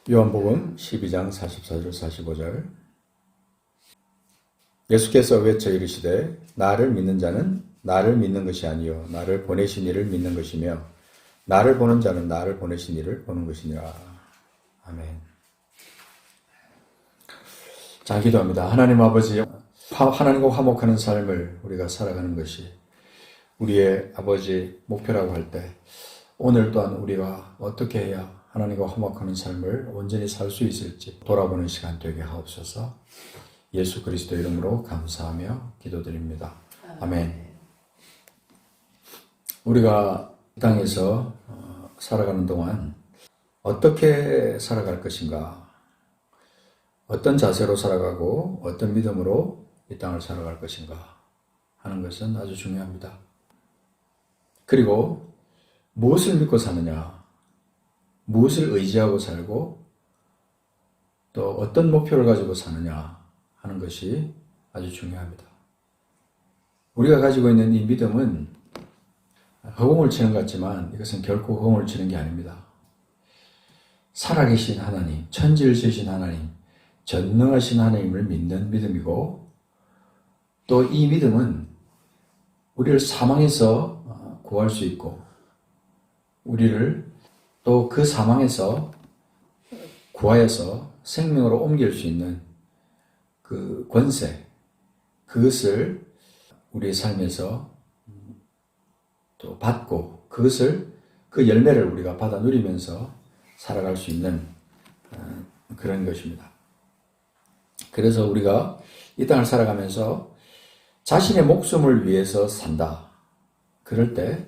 요한복음 12장 44절 45절 예수께서 외쳐 이르시되 나를 믿는 자는 나를 믿는 것이 아니요 나를 보내신 이를 믿는 것이며 나를 보는 자는 나를 보내신 이를 보는 것이니라. 아멘. 자, 기도합니다. 하나님 아버지, 하나님과 화목하는 삶을 우리가 살아가는 것이 우리의 아버지 목표라고 할 때 오늘 또한 우리가 어떻게 해야 하나님과 화목하는 삶을 온전히 살 수 있을지 돌아보는 시간 되게 하옵소서. 예수 그리스도 이름으로 감사하며 기도드립니다. 아멘. 우리가 이 땅에서 살아가는 동안 어떻게 살아갈 것인가, 어떤 자세로 살아가고 어떤 믿음으로 이 땅을 살아갈 것인가 하는 것은 아주 중요합니다. 그리고 무엇을 믿고 사느냐, 무엇을 의지하고 살고 또 어떤 목표를 가지고 사느냐 하는 것이 아주 중요합니다. 우리가 가지고 있는 이 믿음은 허공을 치는 것 같지만 이것은 결코 허공을 치는 게 아닙니다. 살아계신 하나님, 천지를 지으신 하나님, 전능하신 하나님을 믿는 믿음이고 또 이 믿음은 우리를 사망에서 구할 수 있고 우리를 또 그 사망에서 구하여서 생명으로 옮길 수 있는 그 권세, 그것을 우리의 삶에서 또 받고 그것을 그 열매를 우리가 받아 누리면서 살아갈 수 있는 그런 것입니다. 그래서 우리가 이 땅을 살아가면서 자신의 목숨을 위해서 산다. 그럴 때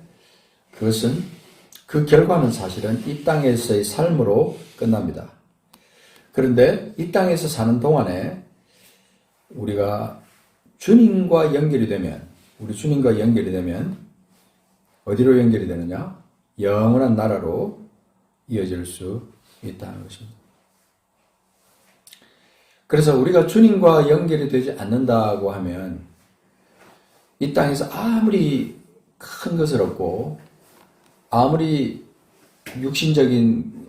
그것은 그 결과는 사실은 이 땅에서의 삶으로 끝납니다. 그런데 이 땅에서 사는 동안에 우리가 주님과 연결이 되면, 우리 주님과 연결이 되면 어디로 연결이 되느냐? 영원한 나라로 이어질 수 있다는 것입니다. 그래서 우리가 주님과 연결이 되지 않는다고 하면 이 땅에서 아무리 큰 것을 얻고 아무리 육신적인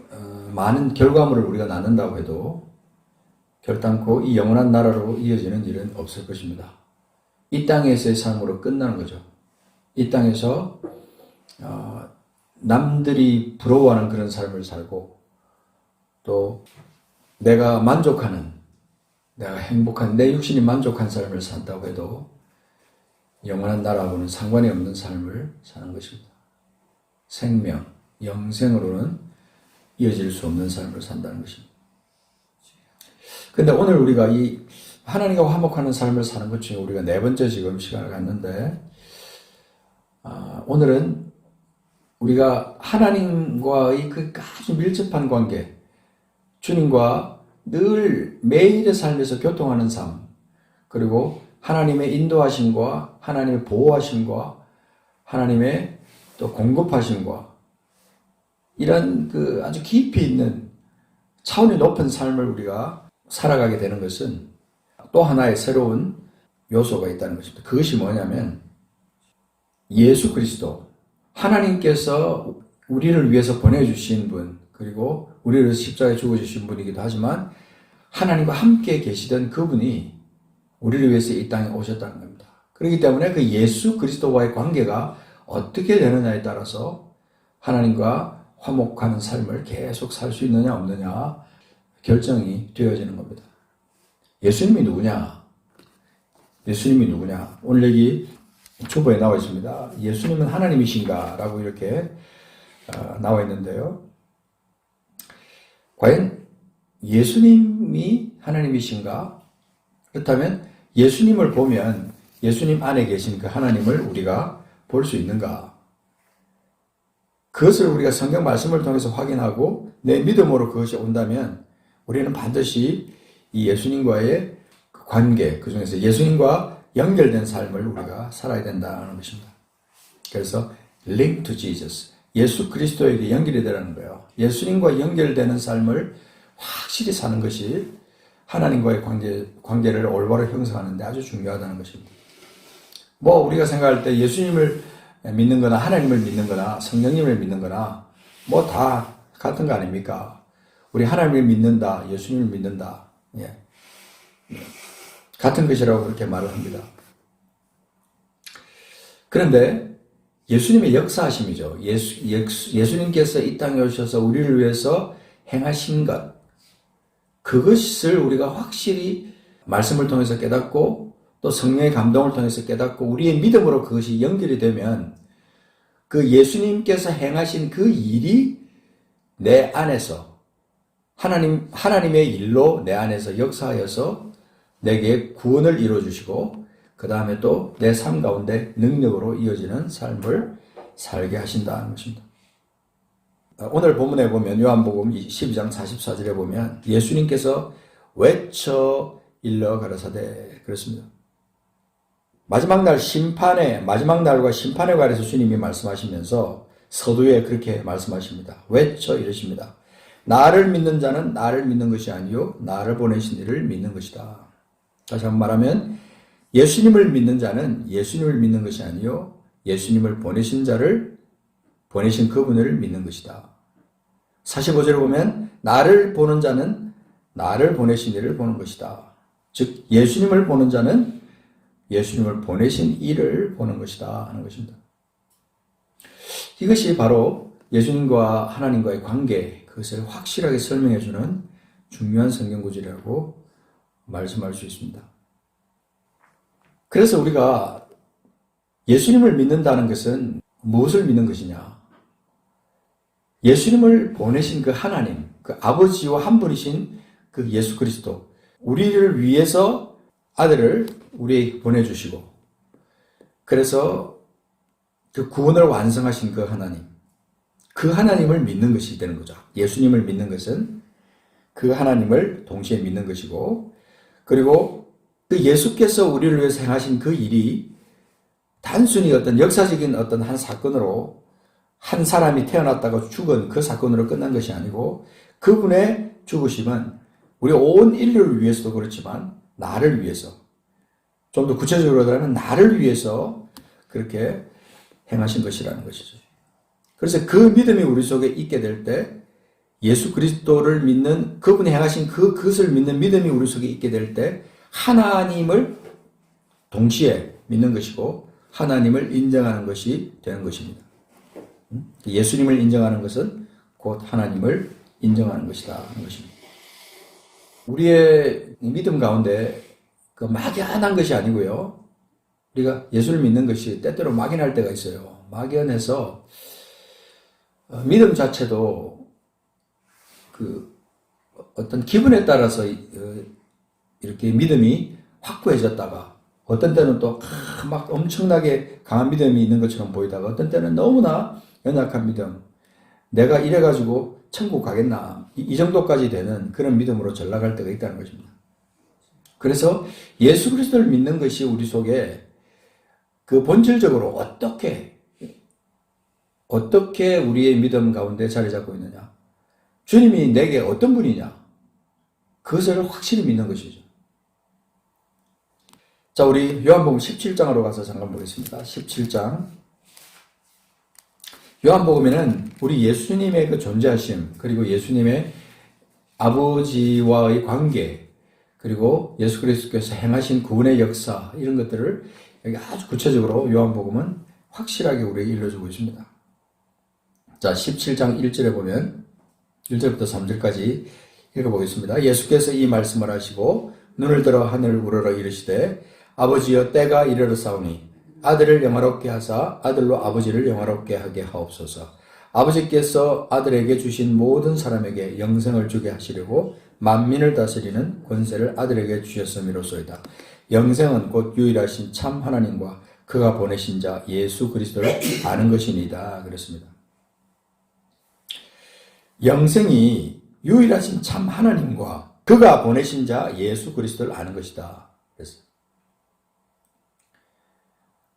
많은 결과물을 우리가 낳는다고 해도 결단코 이 영원한 나라로 이어지는 일은 없을 것입니다. 이 땅에서의 삶으로 끝나는 거죠. 이 땅에서 남들이 부러워하는 그런 삶을 살고 또 내가 만족하는, 내가 행복한, 내 육신이 만족한 삶을 산다고 해도 영원한 나라하고는 상관이 없는 삶을 사는 것입니다. 생명, 영생으로는 이어질 수 없는 삶을 산다는 것입니다. 근데 오늘 우리가 이 하나님과 화목하는 삶을 사는 것 중에 우리가 네 번째 지금 시간을 갖는데 오늘은 우리가 하나님과의 그 아주 밀접한 관계, 주님과 늘 매일의 삶에서 교통하는 삶, 그리고 하나님의 인도하심과 하나님의 보호하심과 하나님의 또 공급하심과 이런 그 아주 깊이 있는 차원이 높은 삶을 우리가 살아가게 되는 것은 또 하나의 새로운 요소가 있다는 것입니다. 그것이 뭐냐면 예수 그리스도, 하나님께서 우리를 위해서 보내주신 분, 그리고 우리를 위해서 십자가에 죽어주신 분이기도 하지만 하나님과 함께 계시던 그분이 우리를 위해서 이 땅에 오셨다는 겁니다. 그렇기 때문에 그 예수 그리스도와의 관계가 어떻게 되느냐에 따라서 하나님과 화목하는 삶을 계속 살 수 있느냐 없느냐 결정이 되어지는 겁니다. 예수님이 누구냐? 예수님이 누구냐? 오늘 여기 초보에 나와 있습니다. 예수님은 하나님이신가? 라고 이렇게 나와 있는데요. 과연 예수님이 하나님이신가? 그렇다면 예수님을 보면 예수님 안에 계신 그 하나님을 우리가 볼 수 있는가? 그것을 우리가 성경 말씀을 통해서 확인하고 내 믿음으로 그것이 온다면 우리는 반드시 이 예수님과의 관계, 그 중에서 예수님과 연결된 삶을 우리가 살아야 된다는 것입니다. 그래서 link to Jesus, 예수 그리스도에게 연결이 되라는 거예요. 예수님과 연결되는 삶을 확실히 사는 것이 하나님과의 관계를 올바로 형성하는 데 아주 중요하다는 것입니다. 뭐 우리가 생각할 때 예수님을 믿는 거나 하나님을 믿는 거나 성령님을 믿는 거나 뭐 다 같은 거 아닙니까? 우리 하나님을 믿는다, 예수님을 믿는다. 예. 같은 것이라고 그렇게 말을 합니다. 그런데 예수님의 역사하심이죠. 예수님께서 이 땅에 오셔서 우리를 위해서 행하신 것, 그것을 우리가 확실히 말씀을 통해서 깨닫고 또 성령의 감동을 통해서 깨닫고 우리의 믿음으로 그것이 연결이 되면 그 예수님께서 행하신 그 일이 내 안에서 하나님의 일로 내 안에서 역사하여서 내게 구원을 이루어주시고 그 다음에 또 내 삶 가운데 능력으로 이어지는 삶을 살게 하신다는 것입니다. 오늘 본문에 보면 요한복음 12장 44절에 보면 예수님께서 외쳐 일러 가라사대 그렇습니다. 마지막 날과 심판에 관해서 주님이 말씀하시면서 서두에 그렇게 말씀하십니다. 외쳐 이러십니다. 나를 믿는 자는 나를 믿는 것이 아니요 나를 보내신 이를 믿는 것이다. 다시 한번 말하면 예수님을 믿는 자는 예수님을 믿는 것이 아니요 예수님을 보내신 그분을 믿는 것이다. 45절을 보면 나를 보는 자는 나를 보내신 이를 보는 것이다. 즉 예수님을 보는 자는 예수님을 보내신 이를 보는 것이다 하는 것입니다. 이것이 바로 예수님과 하나님과의 관계, 그것을 확실하게 설명해 주는 중요한 성경 구절이라고 말씀할 수 있습니다. 그래서 우리가 예수님을 믿는다는 것은 무엇을 믿는 것이냐? 예수님을 보내신 그 하나님, 그 아버지와 한 분이신 그 예수 그리스도, 우리를 위해서 아들을 우리에게 보내주시고, 그래서 그 구원을 완성하신 그 하나님을 믿는 것이 되는 거죠. 예수님을 믿는 것은 그 하나님을 동시에 믿는 것이고, 그리고 그 예수께서 우리를 위해서 행하신 그 일이 단순히 어떤 역사적인 어떤 한 사건으로 한 사람이 태어났다가 죽은 그 사건으로 끝난 것이 아니고 그분의 죽으심은 우리 온 인류를 위해서도 그렇지만 나를 위해서, 좀 더 구체적으로 하면 나를 위해서 그렇게 행하신 것이라는 것이죠. 그래서 그 믿음이 우리 속에 있게 될 때 예수 그리스도를 믿는 그분이 행하신 그것을 믿는 믿음이 우리 속에 있게 될 때 하나님을 동시에 믿는 것이고 하나님을 인정하는 것이 되는 것입니다. 예수님을 인정하는 것은 곧 하나님을 인정하는 것이다 하는 것입니다. 우리의 믿음 가운데 그 막연한 것이 아니고요. 우리가 예수를 믿는 것이 때때로 막연할 때가 있어요. 막연해서 믿음 자체도 그 어떤 기분에 따라서 이렇게 믿음이 확고해졌다가 어떤 때는 또 막 엄청나게 강한 믿음이 있는 것처럼 보이다가 어떤 때는 너무나 연약한 믿음, 내가 이래가지고 천국 가겠나 이 정도까지 되는 그런 믿음으로 전락할 때가 있다는 것입니다. 그래서 예수 그리스도를 믿는 것이 우리 속에 그 본질적으로 어떻게 우리의 믿음 가운데 자리 잡고 있느냐, 주님이 내게 어떤 분이냐, 그것을 확실히 믿는 것이죠. 자, 우리 요한복음 17장으로 가서 잠깐 보겠습니다. 17장. 요한복음에는 우리 예수님의 그 존재하심, 그리고 예수님의 아버지와의 관계, 그리고 예수 그리스도께서 행하신 구원의 역사, 이런 것들을 여기 아주 구체적으로 요한복음은 확실하게 우리에게 일러주고 있습니다. 자, 17장 1절에 보면 1절부터 3절까지 읽어보겠습니다. 예수께서 이 말씀을 하시고 눈을 들어 하늘을 우러러 이르시되 아버지여 때가 이르렀사오니 아들을 영화롭게 하사 아들로 아버지를 영화롭게 하게 하옵소서. 아버지께서 아들에게 주신 모든 사람에게 영생을 주게 하시려고 만민을 다스리는 권세를 아들에게 주셨음이로소이다. 영생은 곧 유일하신 참 하나님과 그가 보내신 자 예수 그리스도를 아는 것이니이다. 그랬습니다. 영생이 유일하신 참 하나님과 그가 보내신 자 예수 그리스도를 아는 것이다.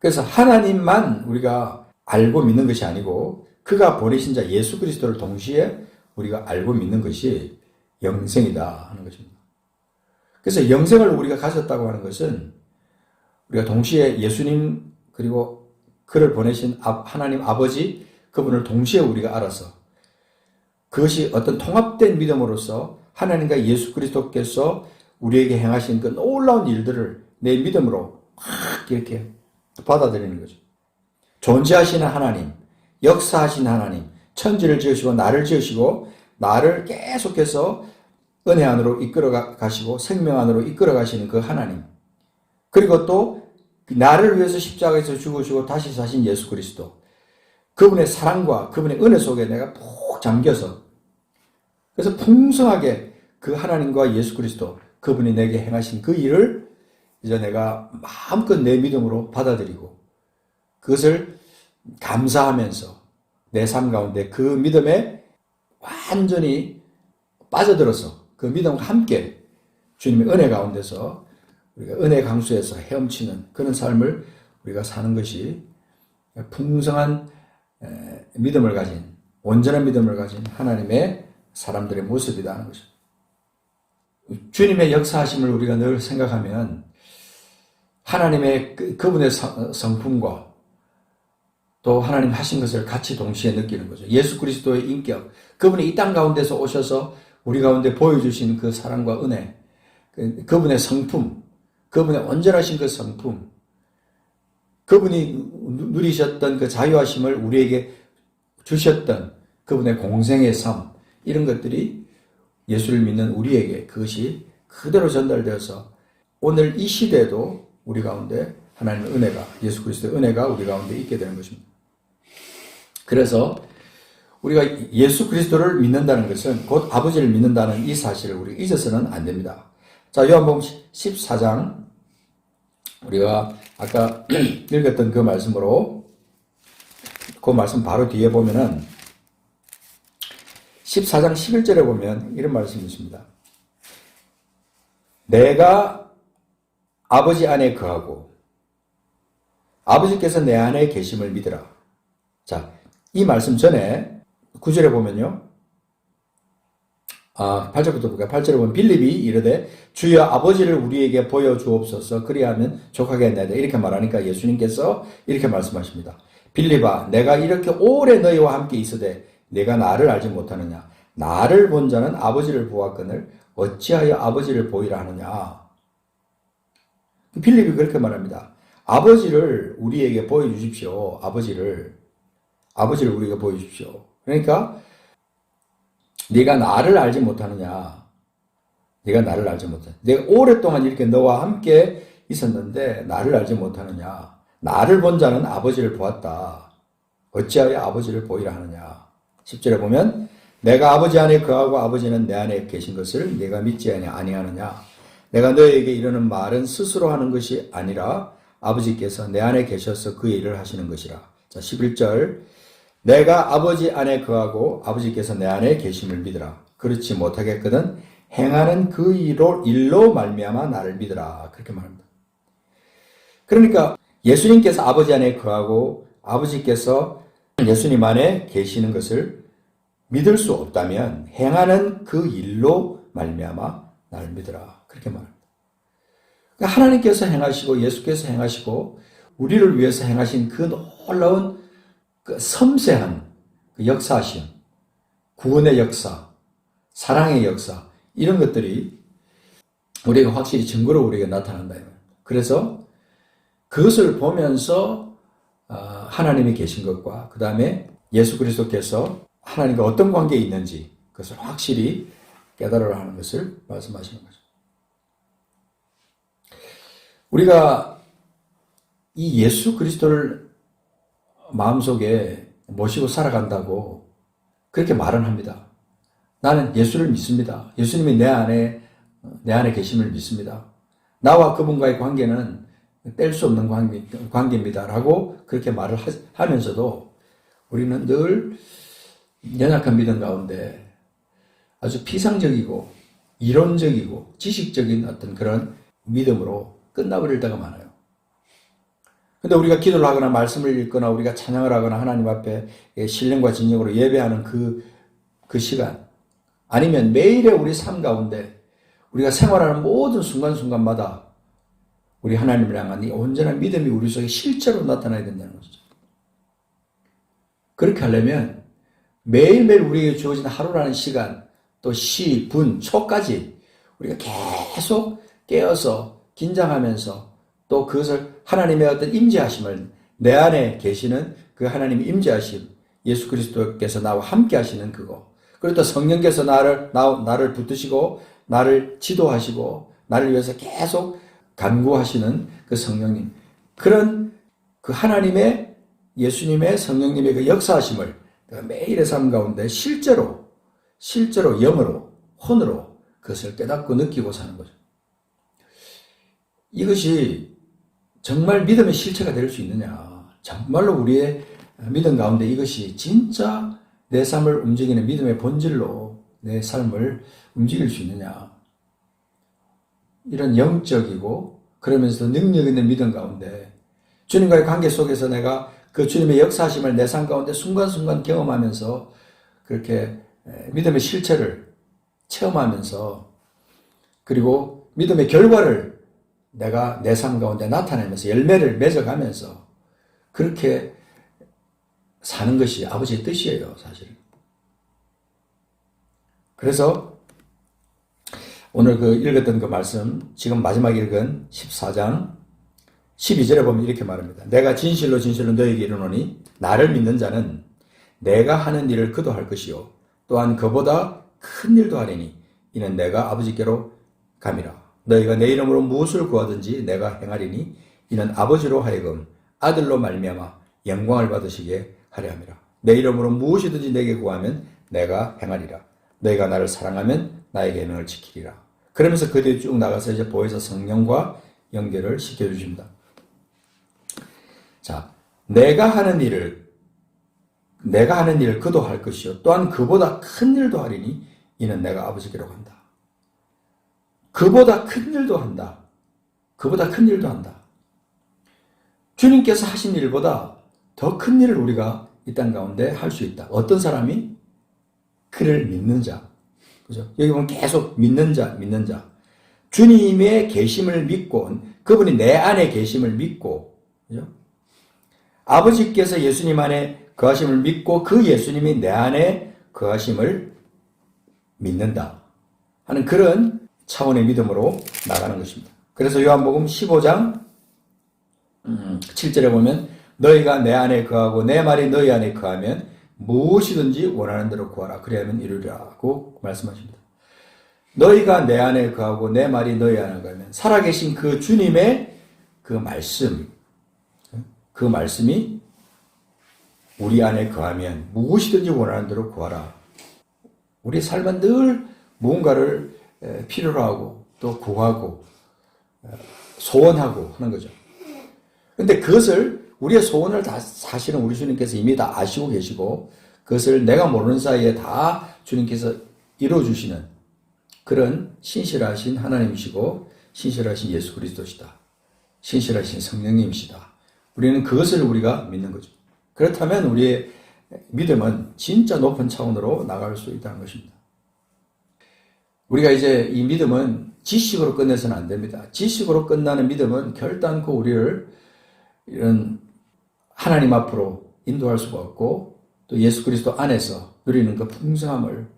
그래서 하나님만 우리가 알고 믿는 것이 아니고 그가 보내신 자 예수 그리스도를 동시에 우리가 알고 믿는 것이 영생이다 하는 것입니다. 그래서 영생을 우리가 가졌다고 하는 것은 우리가 동시에 예수님 그리고 그를 보내신 하나님 아버지 그분을 동시에 우리가 알아서 그것이 어떤 통합된 믿음으로서 하나님과 예수 그리스도께서 우리에게 행하신 그 놀라운 일들을 내 믿음으로 막 이렇게 받아들이는 거죠. 존재하시는 하나님, 역사하시는 하나님, 천지를 지으시고 나를 지으시고 나를 계속해서 은혜 안으로 이끌어 가시고 생명 안으로 이끌어 가시는 그 하나님. 그리고 또 나를 위해서 십자가에서 죽으시고 다시 사신 예수 그리스도. 그분의 사랑과 그분의 은혜 속에 내가 푹 잠겨서 그래서 풍성하게 그 하나님과 예수 그리스도 그분이 내게 행하신 그 일을 이제 내가 마음껏 내 믿음으로 받아들이고 그것을 감사하면서 내 삶 가운데 그 믿음에 완전히 빠져들어서 그 믿음과 함께 주님의 은혜 가운데서 우리가 은혜 강수에서 헤엄치는 그런 삶을 우리가 사는 것이 풍성한 믿음을 가진 온전한 믿음을 가진 하나님의 사람들의 모습이다 하는 것입니다. 주님의 역사하심을 우리가 늘 생각하면 하나님의 그분의 성품과 또 하나님 하신 것을 같이 동시에 느끼는 거죠. 예수 그리스도의 인격, 그분이 이 땅 가운데서 오셔서 우리 가운데 보여주신 그 사랑과 은혜, 그분의 성품, 그분의 온전하신 그 성품, 그분이 누리셨던 그 자유하심을 우리에게 주셨던 그분의 공생의 삶, 이런 것들이 예수를 믿는 우리에게 그것이 그대로 전달되어서 오늘 이 시대에도 우리 가운데 하나님의 은혜가, 예수 그리스도의 은혜가 우리 가운데 있게 되는 것입니다. 그래서 우리가 예수 그리스도를 믿는다는 것은 곧 아버지를 믿는다는 이 사실을 우리가 잊어서는 안 됩니다. 자, 요한복음 14장 우리가 아까 읽었던 그 말씀으로 그 말씀 바로 뒤에 보면은 14장 11절에 보면 이런 말씀이 있습니다. 내가 아버지 안에 거하고 아버지께서 내 안에 계심을 믿으라. 자, 이 말씀 전에 9절에 보면요. 8절부터 볼까요? 8절에 보면 빌립이 이르되 주여 아버지를 우리에게 보여주옵소서 그리하면 족하겠나이다. 이렇게 말하니까 예수님께서 이렇게 말씀하십니다. 빌립아 내가 이렇게 오래 너희와 함께 있으되 내가 나를 알지 못하느냐. 나를 본 자는 아버지를 보았거늘 어찌하여 아버지를 보이라 하느냐. 빌립이 그렇게 말합니다. 아버지를 우리에게 보여주십시오. 아버지를 우리에게 보여주십시오. 그러니까 네가 나를 알지 못하느냐. 네가 나를 알지 못하느냐. 내가 오랫동안 이렇게 너와 함께 있었는데 나를 알지 못하느냐. 나를 본 자는 아버지를 보았다. 어찌하여 아버지를 보이라 하느냐. 10절에 보면 내가 아버지 안에 거하고 아버지는 내 안에 계신 것을 내가 믿지 아니하느냐. 내가 너에게 이르는 말은 스스로 하는 것이 아니라 아버지께서 내 안에 계셔서 그 일을 하시는 것이라. 자, 11절 내가 아버지 안에 거하고 아버지께서 내 안에 계심을 믿으라. 그렇지 못하겠거든 행하는 그 일로 말미암아 나를 믿으라. 그렇게 말합니다. 그러니까 예수님께서 아버지 안에 거하고 아버지께서 예수님 안에 계시는 것을 믿을 수 없다면 행하는 그 일로 말미암아 나를 믿으라. 그렇게 말합니다. 그러니까 하나님께서 행하시고 예수께서 행하시고 우리를 위해서 행하신 그 놀라운 그 섬세한 그 역사하심, 구원의 역사, 사랑의 역사 이런 것들이 우리가 확실히 증거로 우리에게 나타난다. 그래서 그것을 보면서 하나님이 계신 것과 그 다음에 예수 그리스도께서 하나님과 어떤 관계에 있는지 그것을 확실히 깨달으라 하는 것을 말씀하시는 거죠. 우리가 이 예수 그리스도를 마음속에 모시고 살아간다고 그렇게 말은 합니다. 나는 예수를 믿습니다. 예수님이 내 안에 계심을 믿습니다. 나와 그분과의 관계는 뗄 수 없는 관계입니다. 라고 그렇게 말을 하면서도 우리는 늘 연약한 믿음 가운데 아주 피상적이고 이론적이고 지식적인 어떤 그런 믿음으로 끝나버릴 때가 많아요. 근데 우리가 기도를 하거나 말씀을 읽거나 우리가 찬양을 하거나 하나님 앞에 신령과 진정으로 예배하는 그 시간 아니면 매일의 우리 삶 가운데 우리가 생활하는 모든 순간순간마다 우리 하나님을 향한 이 온전한 믿음이 우리 속에 실제로 나타나야 된다는 것이죠. 그렇게 하려면 매일매일 우리에게 주어진 하루라는 시간, 또 시, 분, 초까지 우리가 계속 깨어서 긴장하면서 또 그것을 하나님의 어떤 임재하심을 내 안에 계시는 그 하나님의 임재하심, 예수 그리스도께서 나와 함께 하시는 그거, 그리고 또 성령께서 나를 붙드시고 나를 지도하시고 나를 위해서 계속 간구하시는 그 성령님, 그런 그 하나님의 예수님의 성령님의 그 역사하심을 내가 매일의 삶 가운데 실제로 영으로 혼으로 그것을 깨닫고 느끼고 사는 거죠. 이것이 정말 믿음의 실체가 될 수 있느냐, 정말로 우리의 믿음 가운데 이것이 진짜 내 삶을 움직이는 믿음의 본질로 내 삶을 움직일 수 있느냐, 이런 영적이고 그러면서도 능력 있는 믿음 가운데 주님과의 관계 속에서 내가 그 주님의 역사하심을 내 삶 가운데 순간순간 경험하면서 그렇게 믿음의 실체를 체험하면서 그리고 믿음의 결과를 내가 내 삶 가운데 나타내면서 열매를 맺어가면서 그렇게 사는 것이 아버지의 뜻이에요, 사실. 그래서 오늘 그 읽었던 그 말씀, 지금 마지막 읽은 14장 12절에 보면 이렇게 말합니다. 내가 진실로 너에게 이르노니 나를 믿는 자는 내가 하는 일을 그도 할 것이요 또한 그보다 큰 일도 하리니 이는 내가 아버지께로 감이라. 너희가 내 이름으로 무엇을 구하든지 내가 행하리니 이는 아버지로 하여금 아들로 말미암아 영광을 받으시게 하려 함이라. 내 이름으로 무엇이든지 내게 구하면 내가 행하리라. 너희가 나를 사랑하면 나의 계명을 지키리라. 그러면서 그 뒤에 쭉 나가서 이제 보혜사 성령과 연결을 시켜주십니다. 자, 내가 하는 일을 그도 할 것이요 또한 그보다 큰 일도 하리니 이는 내가 아버지께로 간다. 그보다 큰 일도 한다. 그보다 큰 일도 한다. 주님께서 하신 일보다 더 큰 일을 우리가 이 땅 가운데 할 수 있다. 어떤 사람이? 그를 믿는 자. 그죠? 여기 보면 계속 믿는 자. 주님의 계심을 믿고, 그분이 내 안에 계심을 믿고, 그죠? 아버지께서 예수님 안에 거하심을 믿고 그 예수님이 내 안에 거하심을 믿는다 하는 그런 차원의 믿음으로 나가는 것입니다. 그래서 요한복음 15장 7절에 보면 너희가 내 안에 거하고 내 말이 너희 안에 거하면 무엇이든지 원하는 대로 구하라 그리하면 이루리라고 말씀하십니다. 너희가 내 안에 거하고 내 말이 너희 안에 거하면 살아계신 그 주님의 그 말씀이 우리 안에 거하면 무엇이든지 원하는 대로 구하라. 우리 삶은 늘 무언가를 필요로 하고 또 구하고 소원하고 하는 거죠. 그런데 그것을 우리의 소원을 다 사실은 우리 주님께서 이미 다 아시고 계시고 그것을 내가 모르는 사이에 다 주님께서 이루어주시는 그런 신실하신 하나님이시고 신실하신 예수 그리스도시다. 신실하신 성령님이시다. 우리는 그것을 우리가 믿는 거죠. 그렇다면 우리의 믿음은 진짜 높은 차원으로 나갈 수 있다는 것입니다. 우리가 이제 이 믿음은 지식으로 끝내서는 안 됩니다. 지식으로 끝나는 믿음은 결단코 우리를 이런 하나님 앞으로 인도할 수가 없고 또 예수 그리스도 안에서 누리는 그 풍성함을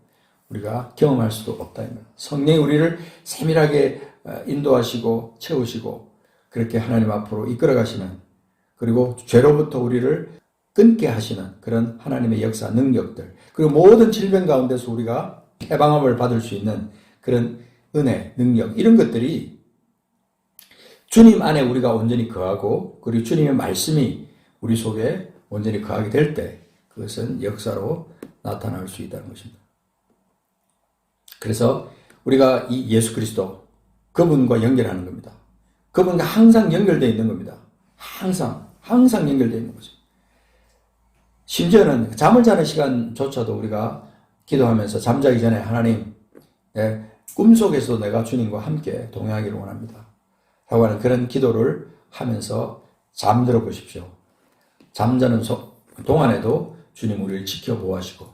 우리가 경험할 수도 없다. 성령이 우리를 세밀하게 인도하시고 채우시고 그렇게 하나님 앞으로 이끌어 가시는 그리고 죄로부터 우리를 끊게 하시는 그런 하나님의 역사, 능력들 그리고 모든 질병 가운데서 우리가 해방함을 받을 수 있는 그런 은혜, 능력 이런 것들이 주님 안에 우리가 온전히 거하고 그리고 주님의 말씀이 우리 속에 온전히 거하게 될 때 그것은 역사로 나타날 수 있다는 것입니다. 그래서 우리가 이 예수 그리스도 그분과 연결하는 겁니다. 그분과 항상 연결되어 있는 겁니다. 항상 연결되어 있는 거죠. 심지어는 잠을 자는 시간조차도 우리가 기도하면서 잠자기 전에 하나님 내 꿈속에서도 내가 주님과 함께 동행하기를 원합니다. 라고 하는 그런 기도를 하면서 잠들어 보십시오. 잠자는 동안에도 주님 우리를 지켜보호하시고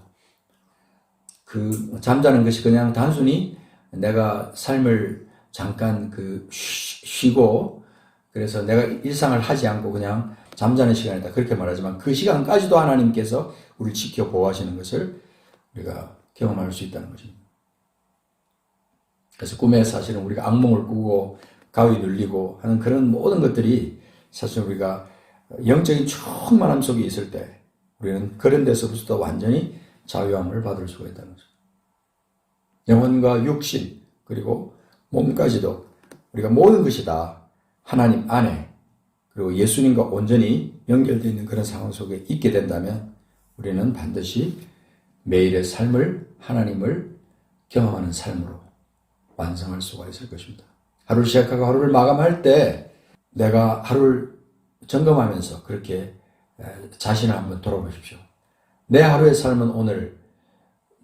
그 잠자는 것이 그냥 단순히 내가 삶을 잠깐 쉬고 그래서 내가 일상을 하지 않고 그냥 잠자는 시간이다 그렇게 말하지만 그 시간까지도 하나님께서 우리를 지켜보호하시는 것을 우리가 경험할 수 있다는 것입니다. 그래서 꿈에 사실은 우리가 악몽을 꾸고 가위 눌리고 하는 그런 모든 것들이 사실 우리가 영적인 충만함 속에 있을 때 우리는 그런 데서부터 완전히 자유함을 받을 수가 있다는 거죠. 영혼과 육신 그리고 몸까지도 우리가 모든 것이 다 하나님 안에 그리고 예수님과 온전히 연결되어 있는 그런 상황 속에 있게 된다면 우리는 반드시 매일의 삶을 하나님을 경험하는 삶으로 완성할 수가 있을 것입니다. 하루를 시작하고 하루를 마감할 때 내가 하루를 점검하면서 그렇게 자신을 한번 돌아보십시오. 내 하루의 삶은 오늘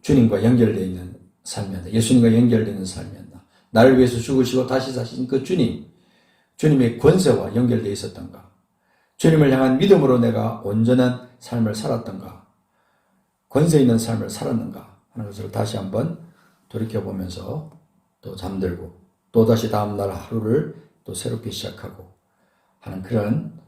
주님과 연결되어 있는 삶이었나? 예수님과 연결되어 있는 삶이었나? 나를 위해서 죽으시고 다시 사신 그 주님의 권세와 연결되어 있었던가? 주님을 향한 믿음으로 내가 온전한 삶을 살았던가? 권세 있는 삶을 살았는가? 하는 것을 다시 한번 돌이켜보면서 또 잠들고 또 다시 다음날 하루를 또 새롭게 시작하고 하는 그런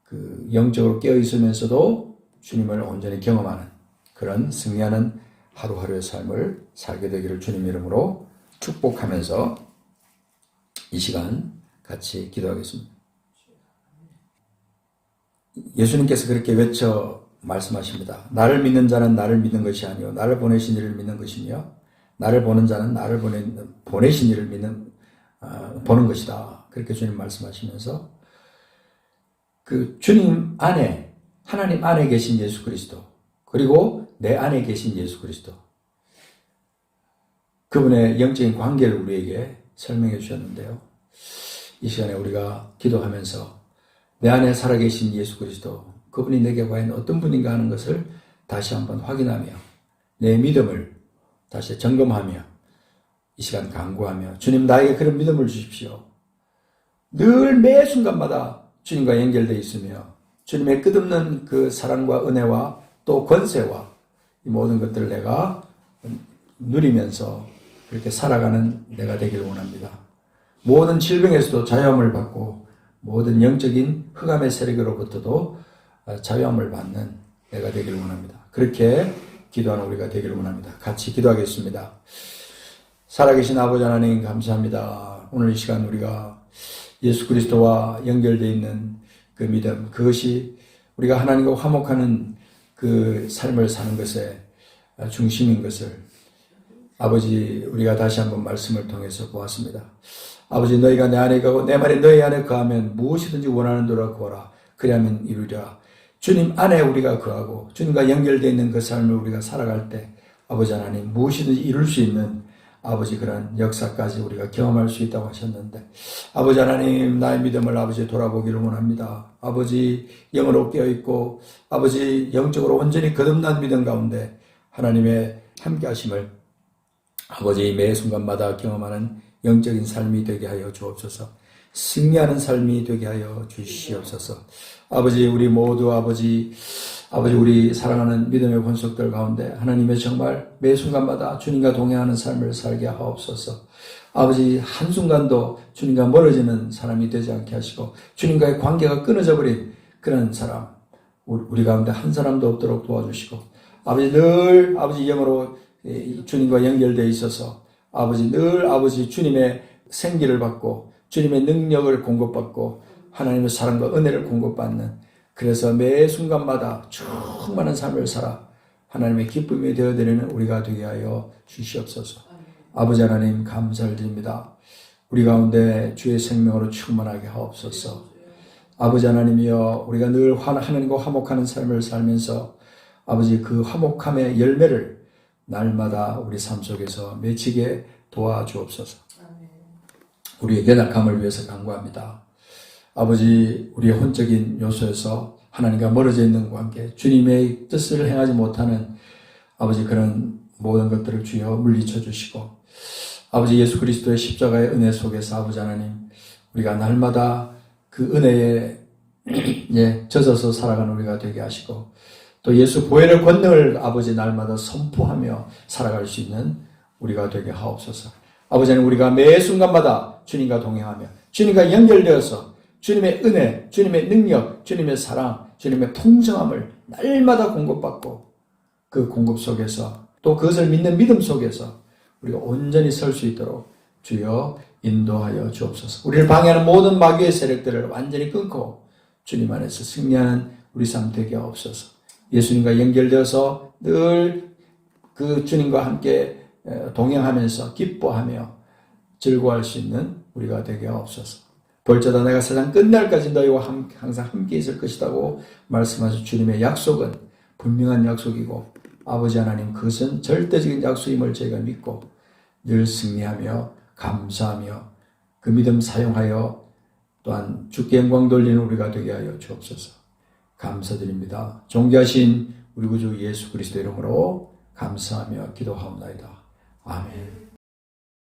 그 영적으로 깨어있으면서도 주님을 온전히 경험하는 그런 승리하는 하루하루의 삶을 살게 되기를 주님 이름으로 축복하면서 이 시간 같이 기도하겠습니다. 예수님께서 그렇게 외쳐 말씀하십니다. 나를 믿는 자는 나를 믿는 것이 아니요 나를 보내신 이를 믿는 것이며 나를 보는 자는 나를 보내신 이를 보는 것이다. 그렇게 주님 말씀하시면서 그 주님 안에 하나님 안에 계신 예수 그리스도 그리고 내 안에 계신 예수 그리스도 그분의 영적인 관계를 우리에게 설명해 주셨는데요. 이 시간에 우리가 기도하면서 내 안에 살아계신 예수 그리스도 그분이 내게 과연 어떤 분인가 하는 것을 다시 한번 확인하며 내 믿음을 다시 점검하며 이 시간 간구하며 주님 나에게 그런 믿음을 주십시오. 늘 매 순간마다 주님과 연결되어 있으며 주님의 끝없는 그 사랑과 은혜와 또 권세와 이 모든 것들을 내가 누리면서 그렇게 살아가는 내가 되기를 원합니다. 모든 질병에서도 자유함을 받고 모든 영적인 흑암의 세력으로부터도 자유함을 받는 내가 되기를 원합니다. 그렇게 기도하는 우리가 되기를 원합니다. 같이 기도하겠습니다. 살아계신 아버지 하나님 감사합니다. 오늘 이 시간 우리가 예수 그리스도와 연결되어 있는 그 믿음, 그것이 우리가 하나님과 화목하는 그 삶을 사는 것의 중심인 것을 아버지 우리가 다시 한번 말씀을 통해서 보았습니다. 아버지 너희가 내 안에 가고 내 말이 너희 안에 거하면 무엇이든지 원하는 대로 구하라. 그리하면 이루리라. 주님 안에 우리가 거하고 주님과 연결되어 있는 그 삶을 우리가 살아갈 때 아버지 하나님 무엇이든지 이룰 수 있는 아버지 그런 역사까지 우리가 경험할 수 있다고 하셨는데 아버지 하나님 나의 믿음을 아버지 돌아보기를 원합니다. 아버지 영으로 깨어있고 아버지 영적으로 온전히 거듭난 믿음 가운데 하나님의 함께하심을 아버지 매 순간마다 경험하는 영적인 삶이 되게 하여 주옵소서. 승리하는 삶이 되게 하여 주시옵소서. 아버지 우리 모두 아버지 우리 사랑하는 믿음의 권속들 가운데 하나님의 정말 매 순간마다 주님과 동행하는 삶을 살게 하옵소서. 아버지 한순간도 주님과 멀어지는 사람이 되지 않게 하시고 주님과의 관계가 끊어져 버린 그런 사람 우리 가운데 한 사람도 없도록 도와주시고 아버지 늘 아버지 영으로 주님과 연결되어 있어서 아버지 늘 아버지 주님의 생기를 받고 주님의 능력을 공급받고 하나님의 사랑과 은혜를 공급받는 그래서 매 순간마다 충만한 삶을 살아 하나님의 기쁨이 되어드리는 우리가 되게 하여 주시옵소서. 아버지 하나님 감사를 드립니다. 우리 가운데 주의 생명으로 충만하게 하옵소서. 아버지 하나님이여 우리가 늘 하나님과 화목하는 삶을 살면서 아버지 그 화목함의 열매를 날마다 우리 삶 속에서 맺히게 도와주옵소서. 우리의 연약함을 위해서 간구합니다. 아버지 우리의 혼적인 요소에서 하나님과 멀어져 있는 관계 주님의 뜻을 행하지 못하는 아버지 그런 모든 것들을 주여 물리쳐 주시고 아버지 예수 그리스도의 십자가의 은혜 속에서 아버지 하나님 우리가 날마다 그 은혜에 젖어서 살아가는 우리가 되게 하시고 또 예수 보혈의 권능을 아버지 날마다 선포하며 살아갈 수 있는 우리가 되게 하옵소서. 아버지 하나님 우리가 매 순간마다 주님과 동행하며 주님과 연결되어서 주님의 은혜, 주님의 능력, 주님의 사랑, 주님의 풍성함을 날마다 공급받고 그 공급 속에서 또 그것을 믿는 믿음 속에서 우리가 온전히 설 수 있도록 주여 인도하여 주옵소서. 우리를 방해하는 모든 마귀의 세력들을 완전히 끊고 주님 안에서 승리하는 우리 삶 되게 하옵소서. 예수님과 연결되어서 늘 그 주님과 함께 동행하면서 기뻐하며 즐거워할 수 있는 우리가 되게 하옵소서. 볼지어다 내가 세상 끝날까지 너희와 항상 함께 있을 것이라고 말씀하신 주님의 약속은 분명한 약속이고 아버지 하나님 그것은 절대적인 약속임을 저희가 믿고 늘 승리하며 감사하며 그 믿음 사용하여 또한 주께 영광 돌리는 우리가 되게 하여 주옵소서. 감사드립니다. 존귀하신 우리 구주 예수 그리스도 이름으로 감사하며 기도하옵나이다. 아멘.